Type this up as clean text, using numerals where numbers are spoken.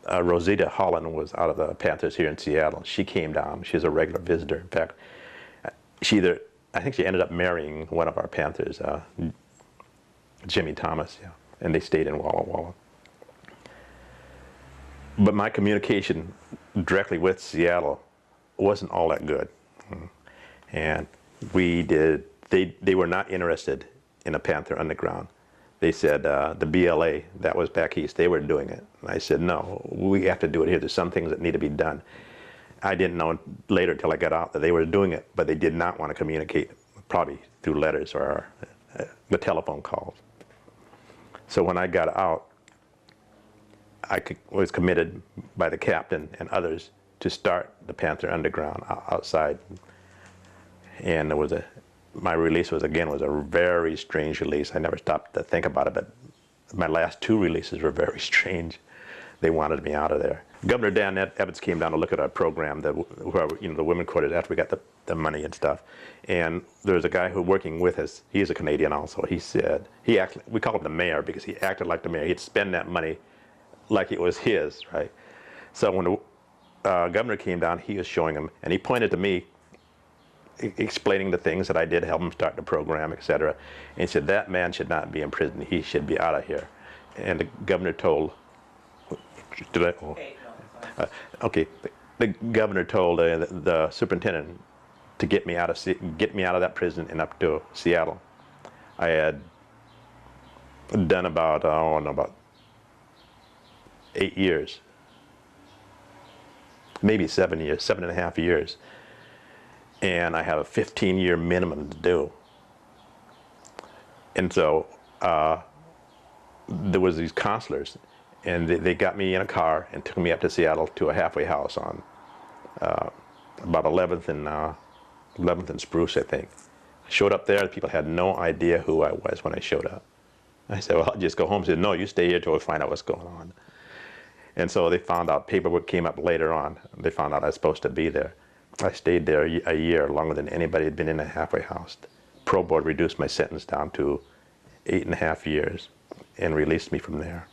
Rosita Holland was out of the Panthers here in Seattle. She came down. She's a regular visitor. In fact, I think she ended up marrying one of our Panthers, Jimmy Thomas, yeah, and they stayed in Walla Walla. But my communication directly with Seattle wasn't all that good. And they were not interested in a Panther Underground. They said the BLA, that was back east, they were doing it. And I said, no, we have to do it here. There's some things that need to be done. I didn't know later until I got out that they were doing it, but they did not want to communicate, probably through letters or the telephone calls. So when I got out, was committed by the captain and others to start the Panther Underground outside. And my release was a very strange release. I never stopped to think about it, but my last two releases were very strange. They wanted me out of there. Governor Dan Evans came down to look at our program, the women quarters, after we got the money and stuff. And there was a guy who working with us. He's a Canadian also. He said, we call him the mayor because he acted like the mayor. He'd spend that money like it was his, right? So when the governor came down, he was showing him, and he pointed to me, explaining the things that I did, help him start the program, etc. And he said, that man should not be in prison. He should be out of here. And the governor told, the governor told the superintendent to get me out of that prison and up to Seattle. I had done about 8 years, maybe 7 years, 7.5 years. And I have a 15-year minimum to do. And so there was these counselors, and they got me in a car and took me up to Seattle to a halfway house on about 11th and Spruce, I think. I showed up there, people had no idea who I was when I showed up. I said, well, I'll just go home. They said, no, you stay here till we find out what's going on. And so they found out, paperwork came up later on. They found out I was supposed to be there. I stayed there a year, longer than anybody had been in a halfway house. Pro board reduced my sentence down to 8.5 years and released me from there.